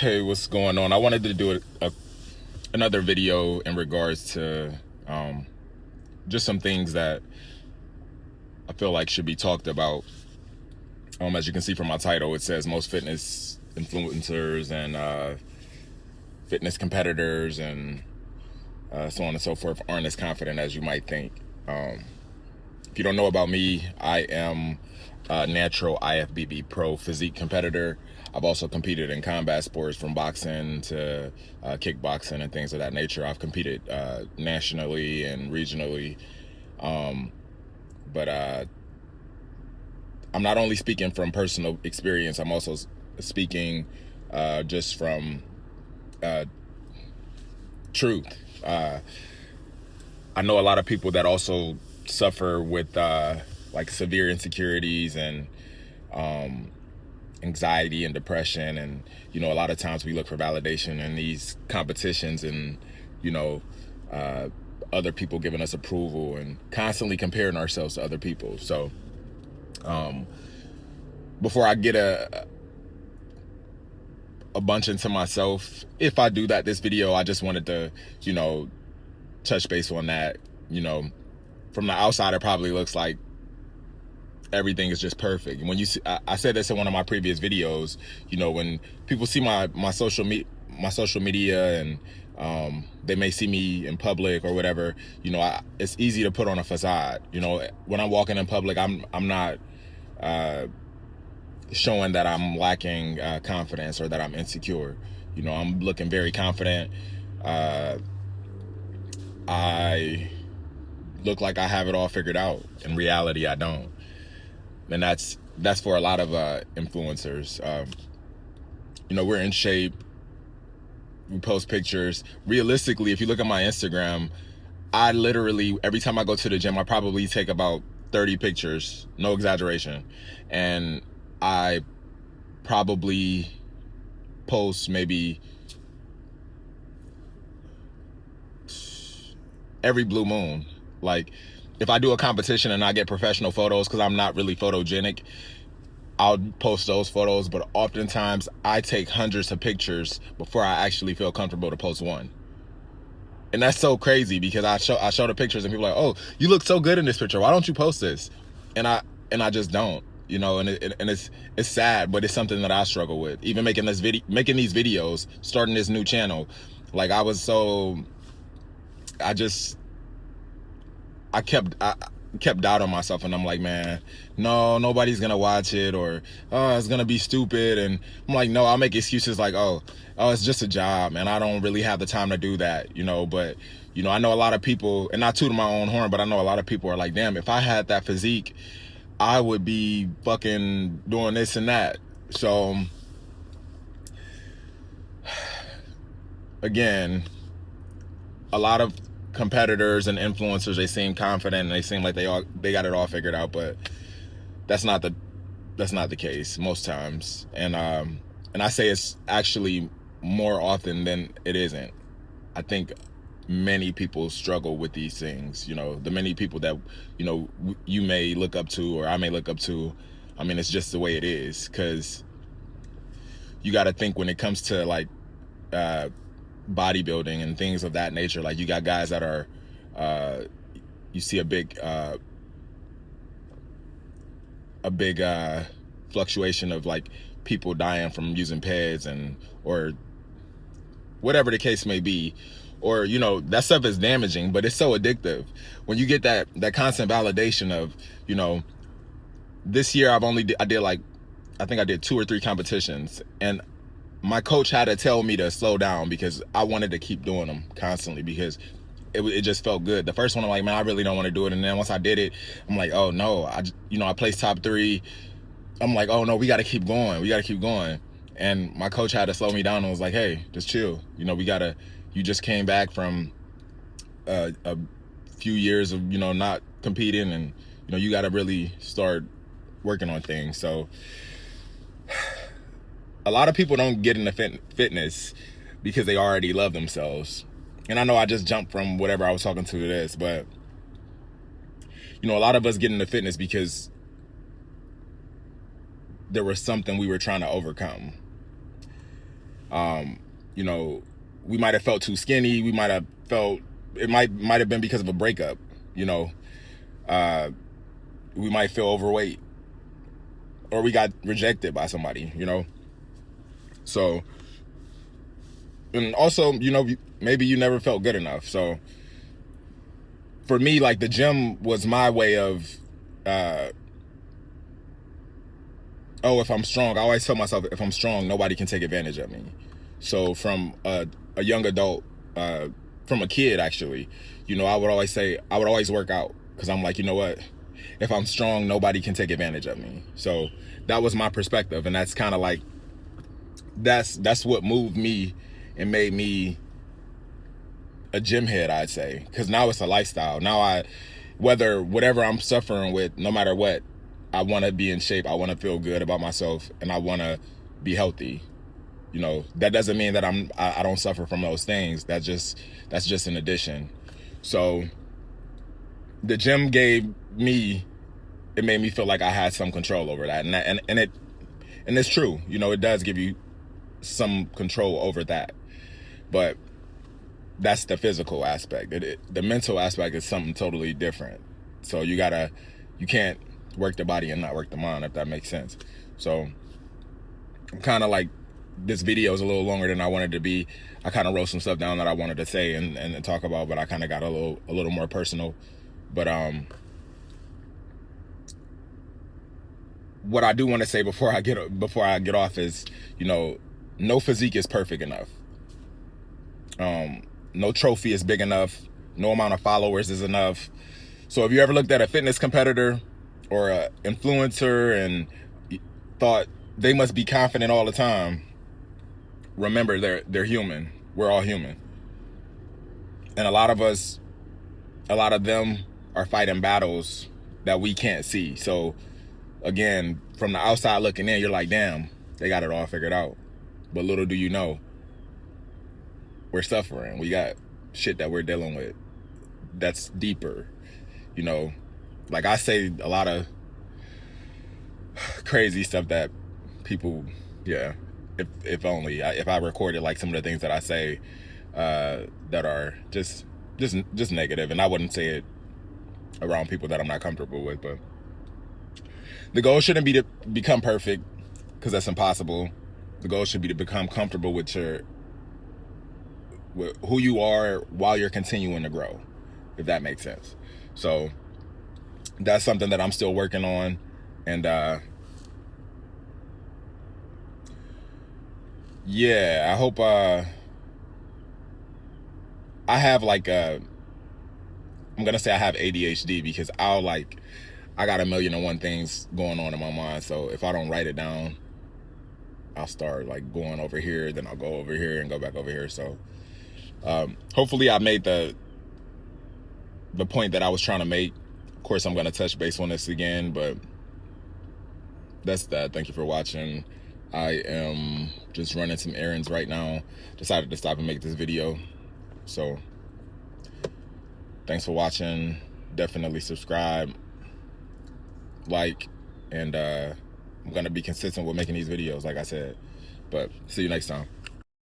Hey, what's going on? I wanted to do another video in regards to just some things that I feel like should be talked about. As you can see from my title, it says most fitness influencers and fitness competitors and so on and so forth aren't as confident as you might think. If you don't know about me, I am a natural IFBB pro physique competitor. I've also competed in combat sports from boxing to kickboxing and things of that nature. I've competed nationally and regionally. But I'm not only speaking from personal experience, I'm also speaking just from truth. I know a lot of people that also suffer with like severe insecurities and anxiety and depression, and a lot of times we look for validation in these competitions and other people giving us approval and constantly comparing ourselves to other people. So before I get a bunch into myself, if I do that this video, I just wanted to touch base on that. From the outside it probably looks like everything is just perfect. When you see, I said this in one of my previous videos, when people see my social media and they may see me in public or whatever, it's easy to put on a facade. When I'm walking in public, I'm not showing that I'm lacking confidence or that I'm insecure. I'm looking very confident. I look like I have it all figured out. In reality, I don't. And that's for a lot of influencers. We're in shape. We post pictures. Realistically, if you look at my Instagram, I literally, every time I go to the gym, I probably take about 30 pictures, no exaggeration. And I probably post maybe every blue moon. Like, if I do a competition and I get professional photos, because I'm not really photogenic, I'll post those photos. But oftentimes I take hundreds of pictures before I actually feel comfortable to post one. And that's so crazy, because I show the pictures and people are like, oh, you look so good in this picture, why don't you post this? And I just don't, and it's sad, but it's something that I struggle with. Even making these videos, starting this new channel, like I kept doubting myself, and I'm like, man, no, nobody's gonna watch it, or oh, it's gonna be stupid. And I'm like, no, I'll make excuses like, oh, it's just a job, man, I don't really have the time to do that, but I know a lot of people, and not tooting my own horn, but I know a lot of people are like, damn, if I had that physique, I would be fucking doing this and that. So again, a lot of competitors and influencers, they seem confident and they seem like they got it all figured out, but that's not the case most times. And I say it's actually more often than it isn't. I think many people struggle with these things. The many people that you may look up to, or I may look up to. I mean, it's just the way it is, because you got to think, when it comes to like bodybuilding and things of that nature, like you got guys that are you see a big fluctuation of like people dying from using pads or whatever the case may be, or that stuff is damaging, but it's so addictive when you get that constant validation of this year I did like, I think I did 2 or 3 competitions, and my coach had to tell me to slow down because I wanted to keep doing them constantly, because it just felt good. The first one, I'm like, man, I really don't want to do it. And then once I did it, I'm like, oh no, I placed top 3. I'm like, oh no, we got to keep going. We got to keep going. And my coach had to slow me down and was like, hey, just chill. You just came back from a few years of, not competing, and, you got to really start working on things. So a lot of people don't get into fitness because they already love themselves. And I know I just jumped from whatever I was talking to this, but a lot of us get into fitness because there was something we were trying to overcome. You know, we might have felt too skinny. We might have felt, it might have been because of a breakup. You know, we might feel overweight, or we got rejected by somebody, you know. So, and also, you know, maybe you never felt good enough. So for me, like, the gym was my way of, oh, if I'm strong, I always tell myself, if I'm strong, nobody can take advantage of me. So from a young adult, from a kid actually, you know, I would always work out, because I'm like, you know what, if I'm strong, nobody can take advantage of me. So that was my perspective, and that's kind of like, that's what moved me and made me a gym head, I'd say, because now it's a lifestyle. Now whatever I'm suffering with, no matter what, I want to be in shape. I want to feel good about myself, and I want to be healthy. You know, that doesn't mean that I don't suffer from those things. That's just an addition. So the gym it made me feel like I had some control over that, and it's true. You know, it does give you some control over that, but that's the physical aspect. The mental aspect is something totally different. So you can't work the body and not work the mind, if that makes sense. So I'm kind of like, this video is a little longer than I wanted to be. I kind of wrote some stuff down that I wanted to say and talk about, but I kind of got a little more personal. But what I do want to say before I get off is, you know, no physique is perfect enough. No trophy is big enough. No amount of followers is enough. So if you ever looked at a fitness competitor or an influencer and thought they must be confident all the time, remember, they're human. We're all human. And a lot of them are fighting battles that we can't see. So again, from the outside looking in, you're like, damn, they got it all figured out. But little do you know, we're suffering. We got shit that we're dealing with that's deeper. You know, like, I say a lot of crazy stuff that people, yeah, if I recorded like some of the things that I say that are just negative, and I wouldn't say it around people that I'm not comfortable with. But the goal shouldn't be to become perfect, because that's impossible. The goal should be to become comfortable with who you are while you're continuing to grow, if that makes sense. So that's something that I'm still working on. And yeah, I hope I have like I'm gonna say I have ADHD, because I got a million and one things going on in my mind. So if I don't write it down, I'll start like going over here, then I'll go over here and go back over here. So hopefully I made the point that I was trying to make. Of course, I'm going to touch base on this again, but that's that. Thank you for watching. I am just running some errands right now. Decided to stop and make this video. So thanks for watching. Definitely subscribe, like, and I'm going to be consistent with making these videos, like I said. But see you next time.